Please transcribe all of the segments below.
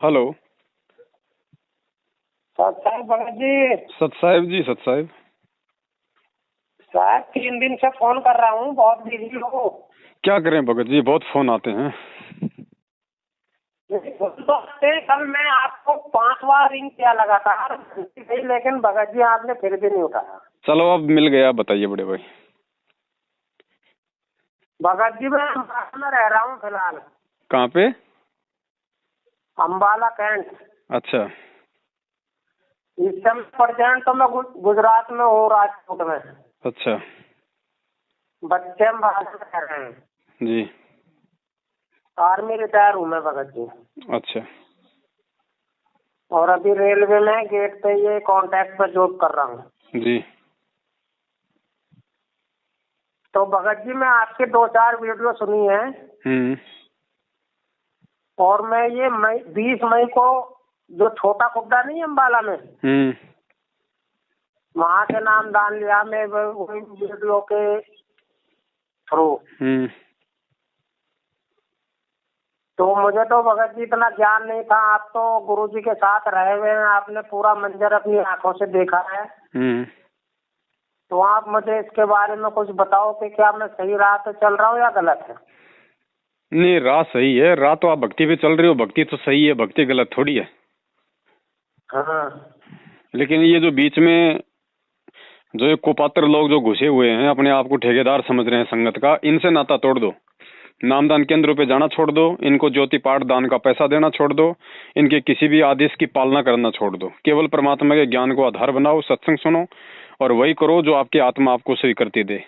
Hello. सत साहब भगत जी। सत साहिब जी, सत साहिब। साहब 3 दिन से फोन कर रहा हूँ, बहुत बिजी हो। क्या करें भगत जी, बहुत फोन आते हैं। कल मैं आपको 5 बार रिंग किया लगातार, लेकिन भगत जी आपने फिर भी नहीं उठाया। चलो अब मिल गया, बताइए बड़े भाई। भगत जी मैं अम्बाला में रह रहा हूँ फिलहाल। कहाँ पे? अम्बाला कैंट। अच्छा। इस समय प्रेजेंट तो मैं गुजरात में हूँ, राजकोट में। अच्छा बच्चे अम्बाला में रह रहे हैं। जी। आर्मी रिटायर हूँ मैं भगत जी। अच्छा। और अभी रेलवे में गेट पे ये कॉन्ट्रैक्ट पे जॉब कर रहा हूँ जी। तो भगत जी मैं आपके 2-4 वीडियो सुनी है। और मैं ये 20 मई को जो छोटा खुड्डा नहीं है अम्बाला में, वहाँ से नाम दान लिया मैं वही वीडियो के थ्रू। तो मुझे तो भगत जी इतना ज्ञान नहीं था, आप तो गुरुजी के साथ रहे हुए हैं, आपने पूरा मंजर अपनी आंखों से देखा है। तो आप मुझे इसके बारे में कुछ बताओ कि क्या मैं सही राह पे चल रहा हूँ या गलत है। नहीं, राह सही है। राह तो आप भक्ति पे चल रहे हो, भक्ति तो सही है, भक्ति गलत थोड़ी है। हाँ। लेकिन ये जो बीच में जो ये कुपात्र लोग जो घुसे हुए हैं, अपने आप को ठेकेदार समझ रहे हैं संगत का, इनसे नाता तोड़ दो। नामदान केंद्रों पे जाना छोड़ दो, इनको ज्योति पाठ दान का पैसा देना छोड़ दो, इनके किसी भी आदेश की पालना करना छोड़ दो। केवल परमात्मा के ज्ञान को आधार बनाओ, सत्संग सुनो और वही करो जो आपकी आत्मा आपको स्वीकृति दे।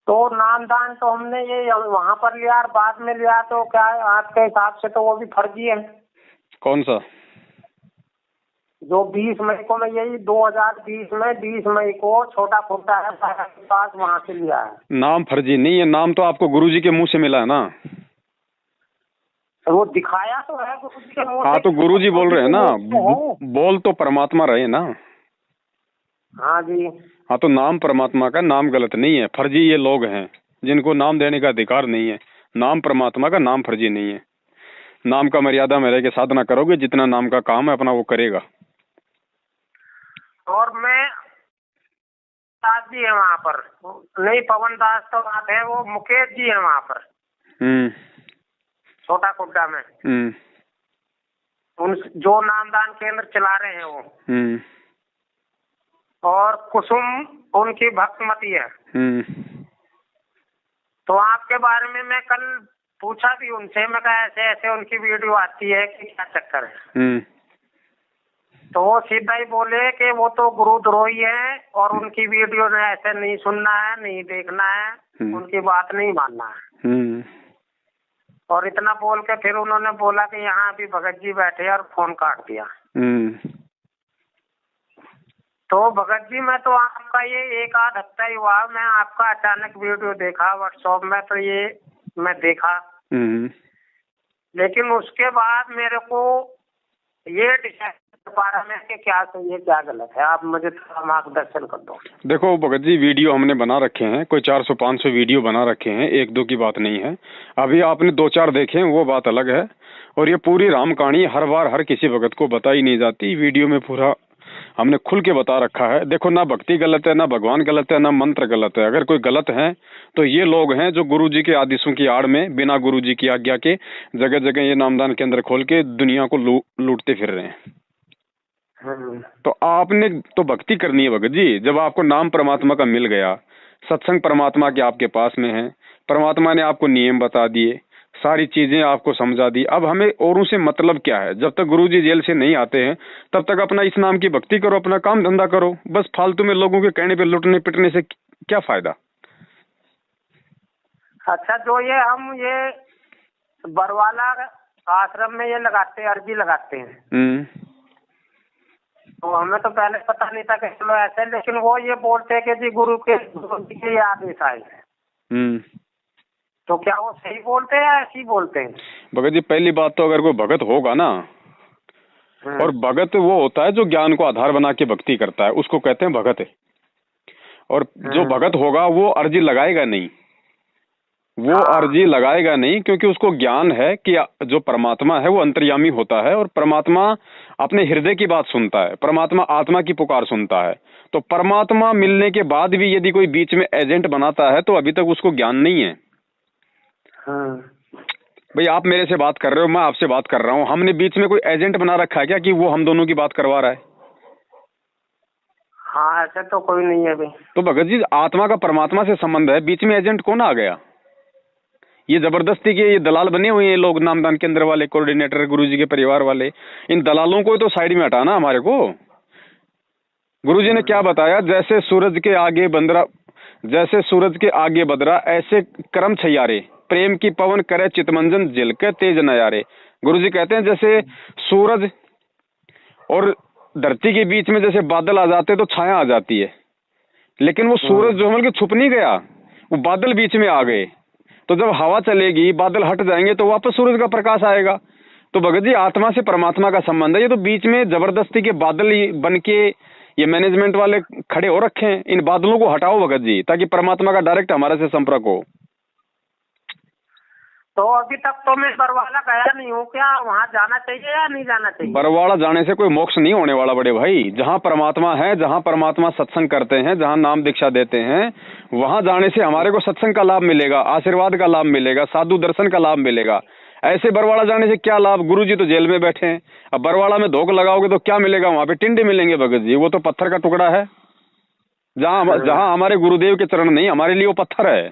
तो नामदान तो हमने ये वहाँ पर लिया और बाद में लिया, तो क्या आपके हिसाब से तो वो भी फर्जी है? कौन सा? जो 20 मई को मैं यही 2020 में 20 मई को छोटा खुड्डा है के पास, वहाँ से लिया है। नाम फर्जी नहीं है, नाम तो आपको गुरुजी के मुंह से मिला है ना। वो दिखाया तो है गुरुजी के मुंह से। हाँ तो गुरुजी बोल रहे हैं ना, बोल तो परमात्मा रहे ना। हाँ जी। हाँ तो नाम परमात्मा का, नाम गलत नहीं है। फर्जी ये लोग हैं जिनको नाम देने का अधिकार नहीं है। नाम परमात्मा का, नाम फर्जी नहीं है। नाम का मर्यादा में रह के साधना करोगे, जितना नाम का काम है अपना वो करेगा। और मैं दास जी है वहाँ पर, नहीं पवन दास तो बात है, वो मुकेश जी है वहाँ पर छोटा खुड्डा में। उन जो नामदान केंद्र चला रहे हैं वो। और कुसुम उनकी भक्तमती है। तो आपके बारे में मैं कल पूछा भी उनसे, मैं कहा ऐसे ऐसे उनकी वीडियो आती है कि क्या चक्कर है। तो वो सीधा ही बोले कि वो तो गुरुद्रोही है और उनकी वीडियो ने ऐसे नहीं सुनना है, नहीं देखना है, उनकी बात नहीं मानना है। और इतना बोल के फिर उन्होंने बोला कि यहाँ अभी भगत जी बैठे और फोन काट दिया। तो भगत जी मैं तो आपका ये 1-8 हफ्ता ही हुआ, मैं आपका अचानक वीडियो देखा व्हाट्सएप में, तो ये मैं देखा। लेकिन उसके बाद मेरे को ये डिसाइड कर पा रहा मैं कि क्या सही है क्या गलत है, आप मुझे थोड़ा मार्गदर्शन कर दो। देखो भगत जी, वीडियो हमने बना रखे हैं, कोई 400-500 वीडियो बना रखे हैं, 1-2 की बात नहीं है। अभी आपने 2-4 देखे वो बात अलग है। और ये पूरी राम कहानी हर बार हर किसी भगत को बताई नहीं जाती। वीडियो में पूरा हमने खुल के बता रखा है। देखो, ना भक्ति गलत है, ना भगवान गलत है, ना मंत्र गलत है। अगर कोई गलत है तो ये लोग हैं जो गुरुजी के आदेशों की आड़ में बिना गुरुजी की आज्ञा के जगह जगह ये नामदान केंद्र खोल के दुनिया को लूटते फिर रहे हैं। तो आपने तो भक्ति करनी है भगत जी। जब आपको नाम परमात्मा का मिल गया, सत्संग परमात्मा के आपके पास में है, परमात्मा ने आपको नियम बता दिए, सारी चीजें आपको समझा दी। अब हमें औरों से मतलब क्या है? जब तक गुरुजी जेल से नहीं आते हैं तब तक अपना इस नाम की भक्ति करो, अपना काम धंधा करो। बस फालतू में लोगों के कहने पे लुटने पिटने से क्या फायदा? अच्छा, जो ये हम ये बरवाला आश्रम में ये लगाते हैं, अर्जी लगाते हैं, तो हमें तो पहले पता नहीं था कि चलो ऐसे, लेकिन वो ये बोलते हैं कि जी गुरु जी के ये आदेश आए हैं। तो क्या वो सही बोलते हैं या ऐसे ही बोलते हैं? भगत जी, पहली बात तो अगर कोई भगत होगा ना, और भगत वो होता है जो ज्ञान को आधार बना के भक्ति करता है, उसको कहते हैं भगत है। और जो भगत होगा वो अर्जी लगाएगा नहीं। वो अर्जी लगाएगा नहीं, क्योंकि उसको ज्ञान है कि जो परमात्मा है वो अंतर्यामी होता है और परमात्मा अपने हृदय की बात सुनता है, परमात्मा आत्मा की पुकार सुनता है। तो परमात्मा मिलने के बाद भी यदि कोई बीच में एजेंट बनाता है तो अभी तक उसको ज्ञान नहीं है। हाँ। भाई आप मेरे से बात कर रहे हो, मैं आपसे बात कर रहा हूँ, हमने बीच में कोई एजेंट बना रखा है क्या कि वो हम दोनों की बात करवा रहा है? हाँ, ऐसे तो कोई नहीं है भाई। तो भगत जी आत्मा का परमात्मा से संबंध है, बीच में एजेंट कौन आ गया? ये जबरदस्ती के ये दलाल बने हुए हैं लोग, नामदान केंद्र वाले, कोऑर्डिनेटर, गुरुजी के परिवार वाले। इन दलालों को तो साइड में हटाना हमारे को। गुरुजी ने क्या बताया, जैसे सूरज के आगे बंदरा, जैसे सूरज के आगे बदरा, ऐसे कर्म छैयारे, प्रेम की पवन करे चितमंजन जिल के तेज नयारे। गुरुजी कहते हैं जैसे सूरज और धरती के बीच में जैसे बादल आ जाते तो छाया आ जाती है, लेकिन वो सूरज जो है छुप नहीं गया, वो बादल बीच में आ गए। तो जब हवा चलेगी, बादल हट जाएंगे तो वापस सूरज का प्रकाश आएगा। तो भगत जी आत्मा से परमात्मा का संबंध है। ये तो बीच में जबरदस्ती के बादल बन के ये मैनेजमेंट वाले खड़े हो रखे हैं। इन बादलों को हटाओ भगत जी, ताकि परमात्मा का डायरेक्ट हमारे से संपर्क हो। तो अभी तक तो मैं बरवाला गया नहीं हूँ, क्या वहाँ जाना चाहिए या नहीं जाना चाहिए? बरवाला जाने से कोई मोक्ष नहीं होने वाला बड़े भाई। जहाँ परमात्मा है, जहाँ परमात्मा सत्संग करते हैं, जहाँ नाम दीक्षा देते हैं, वहाँ जाने से हमारे को सत्संग का लाभ मिलेगा, आशीर्वाद का लाभ मिलेगा, साधु दर्शन का लाभ मिलेगा। ऐसे बरवाड़ा जाने से क्या लाभ? गुरुजी तो जेल में बैठे हैं, अब बरवाड़ा में धोख लगाओगे तो क्या मिलेगा? वहाँ पे टिंडे मिलेंगे भगत जी, वो तो पत्थर का टुकड़ा है। जहाँ हमारे गुरुदेव के चरण नहीं, हमारे लिए वो पत्थर है।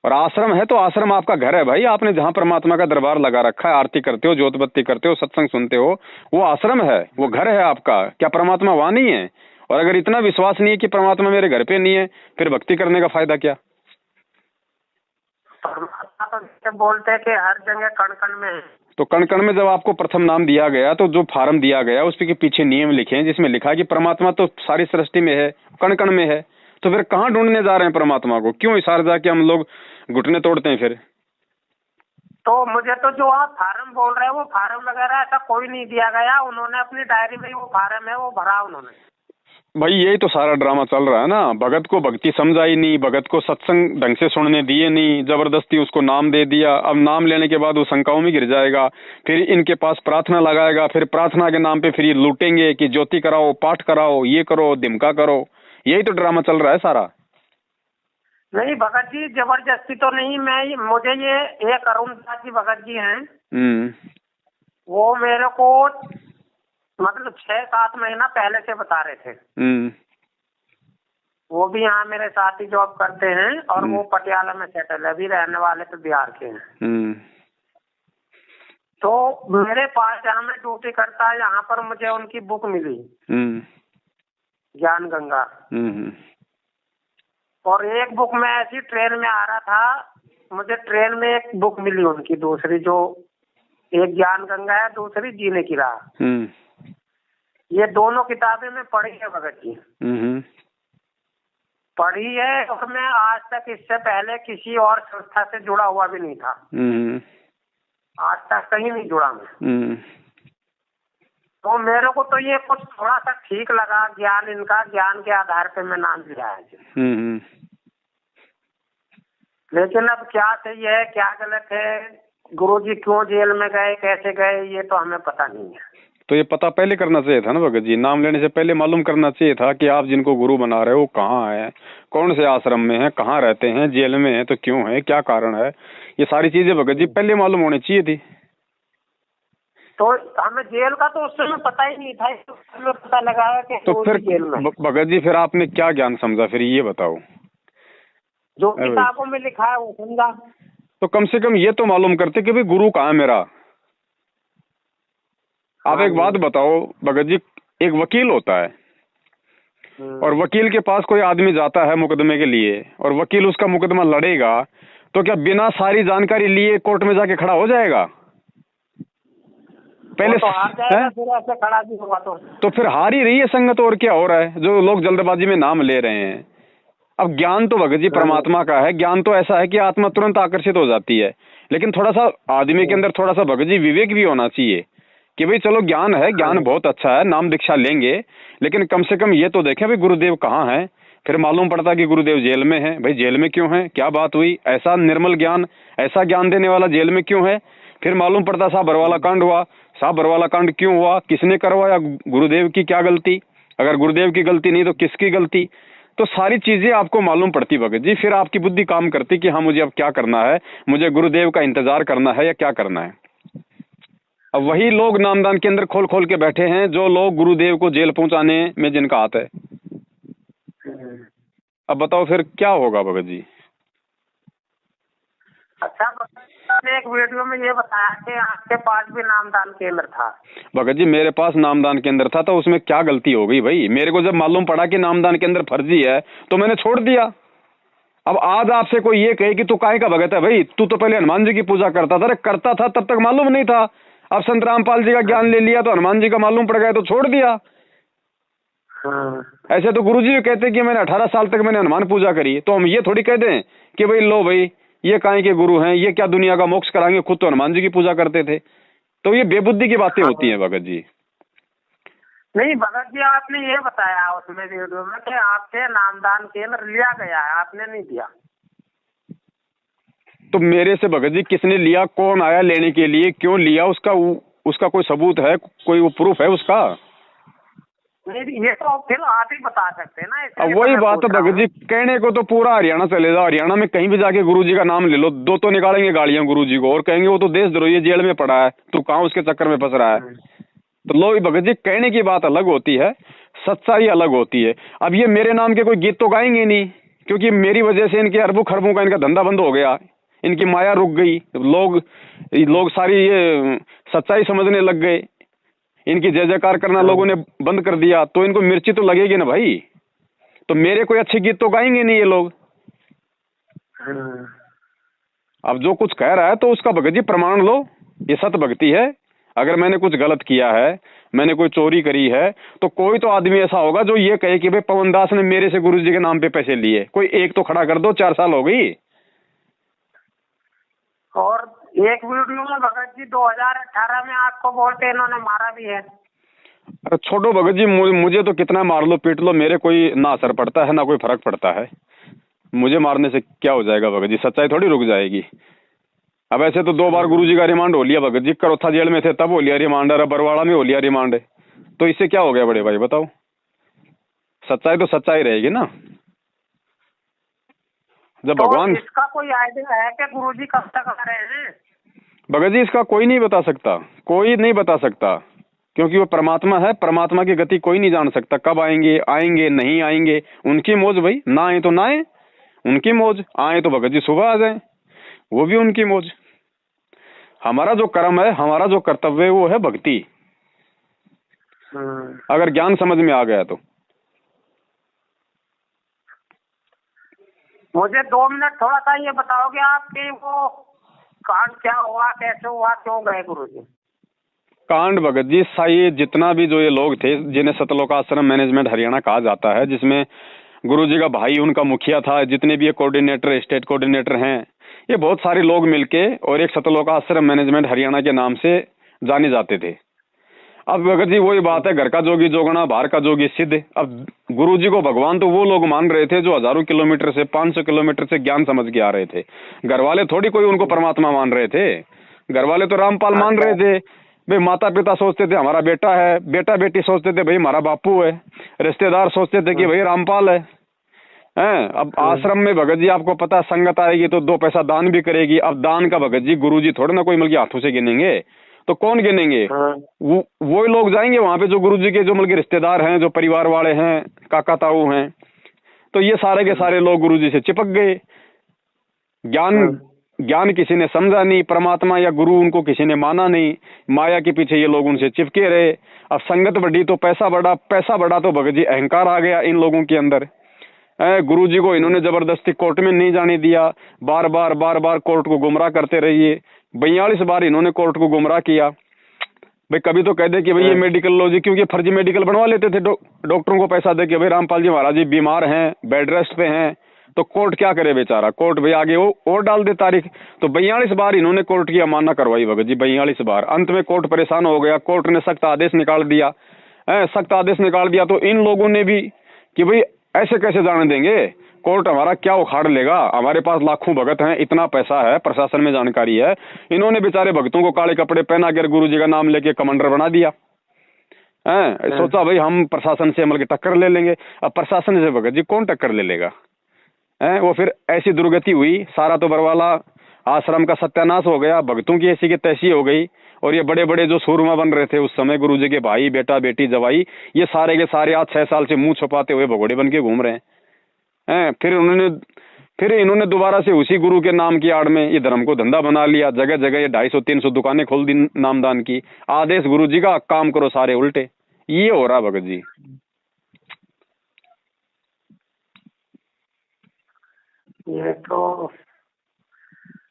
और आश्रम है तो आश्रम आपका घर है भाई। आपने जहाँ परमात्मा का दरबार लगा रखा है, आरती करते हो, ज्योत बत्ती करते हो, सत्संग सुनते हो, वो आश्रम है, वो घर है आपका। क्या परमात्मा वहाँ नहीं है? और अगर इतना विश्वास नहीं है कि परमात्मा मेरे घर पे नहीं है, फिर भक्ति करने का फायदा क्या? परमात्मा तो बोलते हैं कि हर जगह कण कण में है। तो कण कण में जब आपको प्रथम नाम दिया गया, तो जो फार्म दिया गया उसके पीछे नियम लिखे हैं, जिसमें लिखा है कि परमात्मा तो सारी सृष्टि में है, कण कण में है। तो फिर कहाँ ढूंढने जा रहे हैं परमात्मा को? क्यों इशार जाके हम लोग घुटने तोड़ते हैं फिर? तो मुझे तो जो आप फार्म बोल रहे हैं वो फार्म वगैरह ऐसा कोई नहीं दिया गया। उन्होंने अपनी डायरी में वो फार्म है वो भरा उन्होंने। भाई यही तो सारा ड्रामा चल रहा है ना। भगत को भक्ति समझाई नहीं, भगत को सत्संग ढंग से सुनने दिए नहीं, जबरदस्ती उसको नाम दे दिया। अब नाम लेने के बाद वो शंकाओं में गिर जाएगा, फिर इनके पास प्रार्थना लगाएगा, फिर प्रार्थना के नाम पे फिर ये लूटेंगे कि ज्योति कराओ, पाठ कराओ, ये करो, दिमका करो। यही तो ड्रामा चल रहा है सारा। नहीं भगत जी, जबरदस्ती तो नहीं। मुझे ये एक अरुणदास जी भगत जी हैं, वो मेरे को मतलब 6-7 महीना पहले से बता रहे थे। वो भी यहाँ मेरे साथ ही जॉब करते हैं और वो पटियाला में सेटल है, अभी रहने वाले तो बिहार के हैं। तो मेरे पास जहाँ मैं ड्यूटी करता है, यहाँ पर मुझे उनकी बुक मिली, ज्ञान गंगा। और एक बुक में ऐसी ट्रेन में आ रहा था, मुझे ट्रेन में एक बुक मिली उनकी, दूसरी, जो एक ज्ञान गंगा है, दूसरी जीने की राह। ये दोनों किताबें मैं पढ़ी है भगत जी, पढ़ी है। और मैं आज तक इससे पहले किसी और संस्था से जुड़ा हुआ भी नहीं था, आज तक कहीं नहीं जुड़ा मैं। तो मेरे को तो ये कुछ थोड़ा सा ठीक लगा, ज्ञान इनका, ज्ञान के आधार पे मैं नाम लिया है। लेकिन अब क्या सही है क्या गलत है, गुरुजी क्यों जेल में गए, कैसे गए, ये तो हमें पता नहीं है। तो ये पता पहले करना चाहिए था ना भगत जी, नाम लेने से पहले मालूम करना चाहिए था कि आप जिनको गुरु बना रहे हो कहाँ है, कौन से आश्रम में है, कहाँ रहते हैं, जेल में है तो क्यों है, क्या कारण है। ये सारी चीजें भगत जी पहले मालूम होनी चाहिए थी। तो हमें जेल का तो उस समय पता ही नहीं था, इसमें पता लगा कि तो फिर जेल में। भगत जी फिर आपने क्या ज्ञान समझा, फिर ये बताओ। जो किताबों में लिखा है वो समझा। तो कम से कम ये तो मालूम करते कि भाई गुरु कहाँ है मेरा। आप एक बात बताओ भगत जी, एक वकील होता है और वकील के पास कोई आदमी जाता है मुकदमे के लिए, और वकील उसका मुकदमा लड़ेगा, तो क्या बिना सारी जानकारी लिए कोर्ट में जाके खड़ा हो जाएगा? पहले तो हार जाएगा, फिर ऐसे खड़ा भी होगा तो फिर हार ही रही है संगत, और क्या हो रहा है? जो लोग जल्दबाजी में नाम ले रहे हैं। अब ज्ञान तो भगत जी परमात्मा का है, ज्ञान तो ऐसा है कि आत्मा तुरंत आकर्षित हो जाती है, लेकिन थोड़ा सा आदमी के अंदर थोड़ा सा भगत जी विवेक भी होना चाहिए कि भाई चलो ज्ञान है, ज्ञान बहुत अच्छा है, नाम दीक्षा लेंगे, लेकिन कम से कम ये तो देखें भाई गुरुदेव कहाँ है, फिर मालूम पड़ता कि गुरुदेव जेल में है। भाई जेल में क्यों है, क्या बात हुई, ऐसा निर्मल ज्ञान, ऐसा ज्ञान देने वाला जेल में क्यों है। फिर मालूम पड़ता साहब बरवाला कांड हुआ। साहब बरवाला कांड क्यों हुआ, किसने करवाया, गुरुदेव की क्या गलती, अगर गुरुदेव की गलती नहीं तो किसकी गलती। तो सारी चीजें आपको मालूम पड़ती भगत जी। फिर आपकी बुद्धि काम करती कि हाँ मुझे अब क्या करना है, मुझे गुरुदेव का इंतजार करना है या क्या करना है। अब वही लोग नामदान के अंदर खोल खोल के बैठे हैं जो लोग गुरुदेव को जेल पहुंचाने में जिनका हाथ है। अब बताओ फिर क्या होगा भगत जी। अच्छा, आपने एक वीडियो में ये बताया कि आपके पास भी नामदान केंद्र था। भगत जी मेरे पास नामदान केंद्र था, तो उसमें क्या गलती हो गई भाई। मेरे को जब मालूम पड़ा कि नामदान केंद्र फर्जी है तो मैंने छोड़ दिया। अब आज आपसे कोई ये कहे कि तू काहे का भगत है, भाई तू तो पहले हनुमान जी की पूजा करता था। अरे करता था तब तक मालूम नहीं था, अब संत रामपाल जी का ज्ञान ले लिया तो हनुमान जी का मालूम पड़ गया तो छोड़ दिया। ऐसे तो गुरुजी भी कहते कि मैंने 18 साल तक मैंने हनुमान पूजा करी, तो हम ये थोड़ी कह दें कि भाई लो भाई ये काहे के गुरु हैं, ये क्या दुनिया का मोक्ष कराएंगे, खुद तो हनुमान जी की पूजा करते थे। तो ये बेबुद्धि की बातें होती हैं भगत जी। नहीं भगत जी, आपने ये बताया उसमें वीडियो में कि आपसे नामदान केंद्र लिया गया है, आपने नहीं दिया। तो मेरे से भगत जी किसने लिया, कौन आया लेने के लिए, क्यों लिया, उसका कोई सबूत है, कोई वो प्रूफ है उसका? नहीं, ये तो फिर आप ही बता सकते हैं ना। अब वही बात है भगत जी, कहने को तो पूरा हरियाणा चले जाओ, हरियाणा में कहीं भी जाके गुरुजी का नाम ले लो, दो तो निकालेंगे गालियां गुरुजी को और कहेंगे वो तो देशद्रोही जेल में पड़ा है, तू कहाँ उसके चक्कर में फंस रहा है। तो लो भगत जी, कहने की बात अलग होती है, सच्चाई अलग होती है। अब ये मेरे नाम के कोई गीत तो गाएंगे नहीं, क्योंकि मेरी वजह से इनके अरबों खरबों का इनका धंधा बंद हो गया, इनकी माया रुक गई, लोग सारी ये सच्चाई समझने लग गए, इनकी जय जयकार करना लोगों ने बंद कर दिया, तो इनको मिर्ची तो लगेगी ना भाई। तो मेरे कोई अच्छे गीत तो गाएंगे नहीं ये लोग। अब जो कुछ कह रहा है तो उसका भगत जी प्रमाण लो, ये सत भक्ति है। अगर मैंने कुछ गलत किया है, मैंने कोई चोरी करी है, तो कोई तो आदमी ऐसा होगा जो ये कहे कि भाई पवन दास ने मेरे से गुरुजी के नाम पे पैसे लिए। कोई एक तो खड़ा कर दो, 4 साल हो गई। और एक वीडियो में भगत जी 2018 में आपको बोलते इन्होंने मारा भी है। अरे छोड़ो भगत जी, मुझे तो कितना मार लो पीट लो, मेरे कोई ना असर पड़ता है ना कोई फर्क पड़ता है। मुझे मारने से क्या हो जाएगा भगत जी, सच्चाई थोड़ी रुक जाएगी। अब ऐसे तो 2 बार गुरुजी का रिमांड हो लिया भगत जी, करोथा जेल में थे तब हो लिया रिमांड, और बरवाड़ा में हो लिया रिमांड, तो इससे क्या हो गया बड़े भाई बताओ। सच्चाई तो सच्चाई रहेगी ना। जब तो भगवान, इसका कोई आइडिया है कि गुरुजी कब तक आ रहे हैं? भगत जी इसका कोई नहीं बता सकता, कोई नहीं बता सकता, क्योंकि वो परमात्मा है। परमात्मा की गति कोई नहीं जान सकता, कब आएंगे आएंगे नहीं आएंगे उनकी मौज भाई, ना आए तो ना आए उनकी मौज, आए तो भगत जी सुबह आ जाए वो भी उनकी मौज। हमारा जो कर्म है, हमारा जो कर्तव्य है वो है भक्ति, अगर ज्ञान समझ में आ गया तो। मुझे 2 मिनट थोड़ा सा ये बताओगे आप कि वो कांड क्या हुआ, कैसे हुआ, क्यों गए गुरुजी? कांड भगत जी ये जितना भी जो ये लोग थे जिन्हें सतलोक आश्रम मैनेजमेंट हरियाणा कहा जाता है, जिसमें गुरुजी का भाई उनका मुखिया था, जितने भी ये कोऑर्डिनेटर स्टेट कोऑर्डिनेटर हैं, ये बहुत सारे लोग मिलके और एक सतलोक आश्रम मैनेजमेंट हरियाणा के नाम से जाने जाते थे। अब भगत जी वही बात है, घर का जोगी जोगना बाहर का जोगी सिद्ध। अब गुरुजी को भगवान तो वो लोग मान रहे थे जो हजारों किलोमीटर से 500 किलोमीटर से ज्ञान समझ के आ रहे थे। घर वाले थोड़ी कोई उनको परमात्मा मान रहे थे, घर वाले तो रामपाल मान रहे थे। भाई माता पिता सोचते थे हमारा बेटा है, बेटा बेटी सोचते थे भाई हमारा बापू है, रिश्तेदार सोचते थे कि भाई रामपाल है। अब आश्रम में भगत जी आपको पता संगत आएगी तो 2 पैसा दान भी करेगी। अब दान का भगत जी गुरुजी थोड़े ना कोई मिल के हाथों से गिनेंगे, तो कौन गिनेंगे? वो लोग जाएंगे वहां पे जो गुरुजी के जो मिल के रिश्तेदार हैं, जो परिवार वाले हैं, काका ताऊ हैं। तो ये सारे के सारे लोग गुरुजी से चिपक गए। ज्ञान किसी ने समझा नहीं, परमात्मा या गुरु उनको किसी ने माना नहीं, माया के पीछे ये लोग उनसे चिपके रहे। अब संगत बढ़ी तो पैसा बढ़ा तो भगत जी अहंकार आ गया इन लोगों के अंदर। गुरुजी को इन्होंने जबरदस्ती कोर्ट में नहीं जाने दिया, बार बार कोर्ट को गुमराह करते रहिए। 42 बार इन्होंने कोर्ट को गुमराह किया। भाई कभी तो कह दे कि भाई ये मेडिकल लो जी, क्योंकि फर्जी मेडिकल बनवा लेते थे डॉक्टरों को पैसा दे के, भाई रामपाल जी महाराज जी बीमार हैं, बेड रेस्ट पे हैं, तो कोर्ट क्या करे बेचारा, कोर्ट भाई आगे वो और डाल दे तारीख। तो 42 बार इन्होंने कोर्ट की अवमानना करवाई भगत जी, 42 बार। अंत में कोर्ट परेशान हो गया, कोर्ट ने सख्त आदेश निकाल दिया। तो इन लोगों ने भी कि भाई ऐसे कैसे जाने देंगे? कोर्ट हमारा क्या उखाड़ लेगा? हमारे पास लाखों भगत हैं, इतना पैसा है, प्रशासन में जानकारी है। इन्होंने बेचारे भक्तों को काले कपड़े पहना कर गुरु जी का नाम लेके कमांडर बना दिया है। सोचा भाई हम प्रशासन से अमल की टक्कर ले लेंगे। अब प्रशासन से भगत जी कौन टक्कर ले लेगा? है वो फिर ऐसी दुर्गति हुई, सारा तो बरवाला आश्रम का सत्यानाश हो गया, भक्तों की ऐसी की तैसी हो गई। और ये बड़े बड़े जो सूरमा बन रहे थे उस समय, गुरु जी के भाई, बेटा, बेटी, जवाई, ये सारे के सारे आज 6 साल से मुंह छुपाते हुए भगोड़े बन के घूम रहे हैं। फिर इन्होंने दोबारा से उसी गुरु के नाम की आड़ में ये धर्म को धंधा बना लिया। जगह जगह ये 250-300 दुकानें खोल दी नामदान की। आदेश गुरु जी का, काम करो सारे उल्टे। ये हो रहा भगत जी। ये तो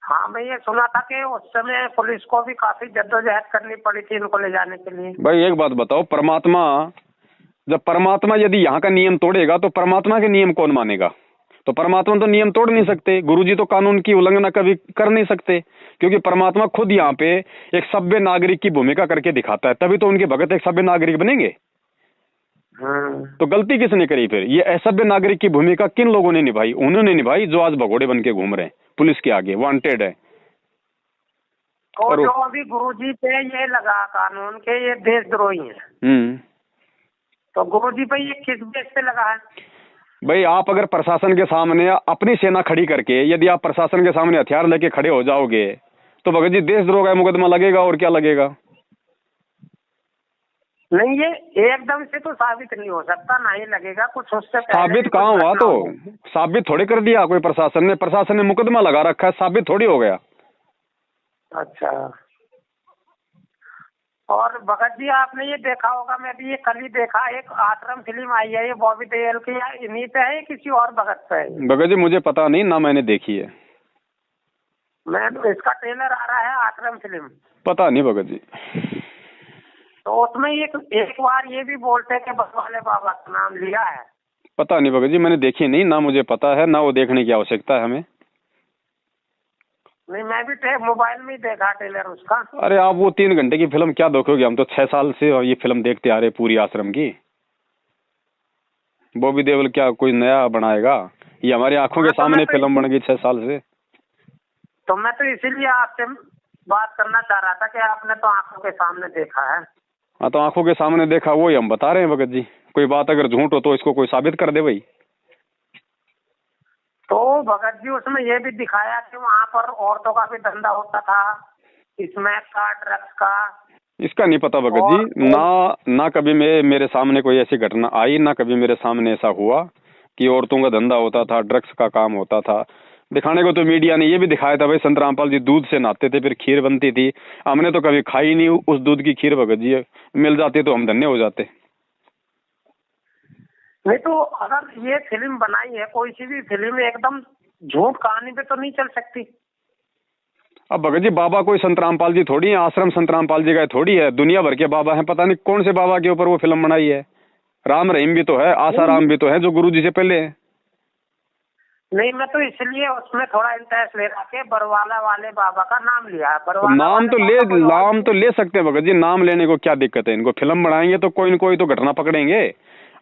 हाँ, मैं ये सुना था कि उस समय पुलिस को भी काफी जद्दोजहद करनी पड़ी थी इनको ले जाने के लिए। भाई एक बात बताओ, जब परमात्मा यदि यहाँ का नियम तोड़ेगा तो परमात्मा के नियम कौन मानेगा? तो परमात्मा तो नियम तोड़ नहीं सकते, गुरुजी तो कानून की उल्लंघना कभी कर नहीं सकते, क्योंकि परमात्मा खुद यहाँ पे एक सभ्य नागरिक की भूमिका करके दिखाता है, तभी तो उनके भगत एक सभ्य नागरिक बनेंगे। तो गलती किसने करी फिर? ये असभ्य नागरिक की भूमिका किन लोगों ने निभाई? उन्होंने निभाई जो आज भगोड़े बन के घूम रहे हैं, पुलिस के आगे वांटेड है। और जो अभी गुरुजी पे ये लगा कानून के ये देशद्रोही है, तो गुरुजी पे ये किस बेस पे लगा है? भाई आप अगर प्रशासन के सामने अपनी सेना खड़ी करके, यदि आप प्रशासन के सामने हथियार लेके खड़े हो जाओगे तो भगत जी देशद्रोह का मुकदमा लगेगा, और क्या लगेगा? नहीं, ये एकदम से तो साबित नहीं हो सकता, ना ही लगेगा कुछ उससे साबित कहाँ हुआ? तो साबित थोड़ी कर दिया कोई प्रशासन ने मुकदमा लगा रखा है, साबित थोड़ी हो गया। अच्छा, और भगत जी आपने ये देखा होगा, मैं भी ये कल ही देखा, एक आश्रम फिल्म आई है, ये बॉबी देओल की, इन्हीं पे है किसी और भगत पे है? भगत जी मुझे पता नहीं ना, मैंने देखी है। मैं इसका ट्रेलर आ रहा है आश्रम फिल्म, पता नहीं भगत जी। तो उसमें एक बार ये भी बोलते कि बरवाले बाबा का नाम लिया है। पता नहीं भगत जी, मैंने देखी नहीं, ना मुझे पता है, ना वो देखने की आवश्यकता है हमें। नहीं, मैं भी मोबाइल में ही देखा ट्रेलर उसका। अरे आप वो 3 घंटे की फिल्म क्या देखोगे? हम तो 6 साल से ये फिल्म देखते आ रहे पूरी आश्रम की। बॉबी देओल क्या कोई नया बनाएगा? ये हमारी आंखों के सामने फिल्म बन गई 6 साल से। तो मैं तो इसीलिए आपसे बात करना चाह रहा था कि आपने तो आंखों के सामने देखा है। हाँ, तो आंखों के सामने देखा, वो ही हम बता रहे हैं भगत जी। कोई बात अगर झूठ हो तो इसको कोई साबित कर दे भाई। तो भगत जी उसमें ये भी दिखाया कि वहाँ पर औरतों का भी धंधा होता था, स्मैक का, ड्रग्स का। इसका नहीं पता भगत जी, ना कभी मेरे सामने कोई ऐसी घटना आई, ना कभी मेरे सामने ऐसा हुआ कि औरतों का धंधा होता था, ड्रग्स का काम होता था। दिखाने को तो मीडिया ने ये भी दिखाया था भाई, संत रामपाल जी दूध से नहाते थे, फिर खीर बनती थी। हमने तो कभी खाई नहीं उस दूध की खीर भगत जी, मिल जाती तो हम धन्य हो जाते। नहीं तो अगर ये फिल्म बनाई है, कोई सी भी फिल्म एकदम झूठ कहानी पे तो नहीं चल सकती। अब भगत जी बाबा कोई संत रामपाल जी थोड़ी है, आश्रम संत रामपाल जी का थोड़ी है, दुनिया भर के बाबा हैं, पता नहीं कौन से बाबा के ऊपर वो फिल्म बनाई है। राम रहीम भी तो है, आसाराम भी तो है जो गुरु जी से पहले है। नहीं, मैं तो इसलिए उसमें थोड़ा इंटरेस्ट ले रहा कि बरवाला वाले बाबा का नाम लिया है। नाम तो ले सकते हैं भगत जी, नाम लेने को क्या दिक्कत है? इनको फिल्म बनाएंगे तो कोई न कोई तो घटना पकड़ेंगे।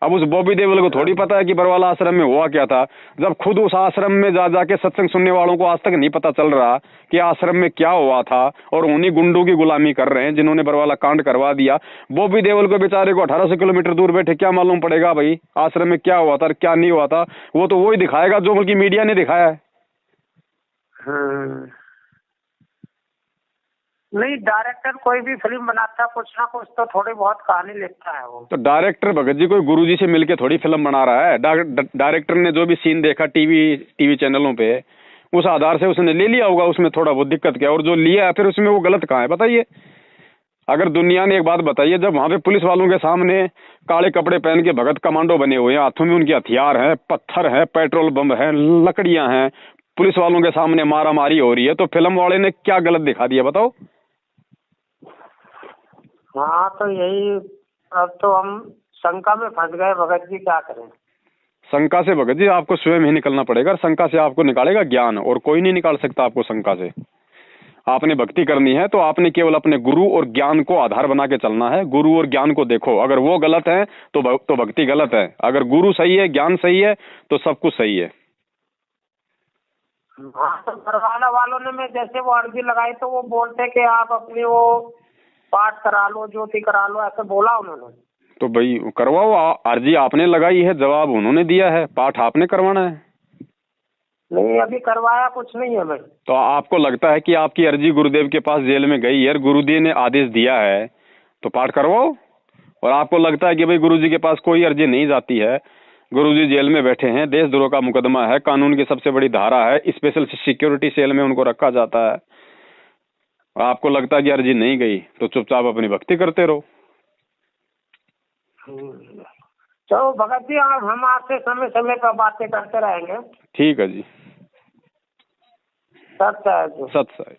अब उस बॉबी देओल को थोड़ी पता है कि बरवाला आश्रम में हुआ क्या था, जब खुद उस आश्रम में जाके सत्संग सुनने वालों को आज तक नहीं पता चल रहा कि आश्रम में क्या हुआ था, और उन्हीं गुंडों की गुलामी कर रहे हैं जिन्होंने बरवाला कांड करवा दिया। बॉबी देओल को बेचारे को 1800 किलोमीटर दूर बैठे क्या मालूम पड़ेगा भाई आश्रम में क्या हुआ था क्या नहीं हुआ था? वो तो वही दिखाएगा जो बल्कि मीडिया ने दिखाया है। नहीं, डायरेक्टर कोई भी फिल्म बनाता कुछ ना कुछ तो थोड़ी बहुत कहानी लिखता है वो। तो डायरेक्टर भगत जी कोई गुरुजी से मिलके थोड़ी फिल्म बना रहा है। डायरेक्टर ने जो भी सीन देखा टीवी चैनलों पे, उस आधार से उसने ले लिया होगा। उसमें थोड़ा बहुत दिक्कत क्या, और जो लिया है फिर उसमें वो गलत कहाँ है बताइए? अगर दुनिया ने एक बात बताइए, जब वहाँ पे पुलिस वालों के सामने काले कपड़े पहन के भगत कमांडो बने हुए हैं, हाथों में उनके हथियार हैं, पत्थर है, पेट्रोल बम है, लकड़ियां हैं, पुलिस वालों के सामने मारा मारी हो रही है, तो फिल्म वाले ने क्या गलत दिखा दिया बताओ? हाँ, तो यही, अब तो हम शंका में फंस गए भगत जी, क्या करें? शंका से भगत जी आपको स्वयं ही निकलना पड़ेगा। शंका से आपको निकालेगा ज्ञान, और कोई नहीं निकाल सकता आपको शंका से। आपने भक्ति करनी है तो आपने केवल अपने गुरु और ज्ञान को आधार बना के चलना है। गुरु और ज्ञान को देखो, अगर वो गलत है तो भक्ति गलत है, अगर गुरु सही है, ज्ञान सही है तो सब कुछ सही है। हाँ, तो घरवाला वालों ने मैं जैसे वो अर्जी लगाई तो वो बोलते कि आप अपनी वो पाठ करा लो, ज्योति करा लो, ऐसे बोला उन्होंने। तो भाई करवाओ, अर्जी आपने लगाई है, जवाब उन्होंने दिया है, पाठ आपने करवाना है। नहीं, अभी करवाया कुछ नहीं है मैं। तो आपको लगता है कि आपकी अर्जी गुरुदेव के पास जेल में गई है, गुरुदेव ने आदेश दिया है तो पाठ करवाओ। और आपको लगता है कि भाई गुरुजी के पास कोई अर्जी नहीं जाती है, गुरुजी जेल में बैठे हैं, देशद्रोह का मुकदमा है, कानून की सबसे बड़ी धारा है, स्पेशल सिक्योरिटी सेल में उनको रखा जाता है, आपको लगता है कि अर्जी नहीं गई तो चुपचाप अपनी भक्ति करते रहो। चलो भगत जी, हम आपसे समय समय पर बातें करते रहेंगे। ठीक है जी। सत्य है। सत्य है।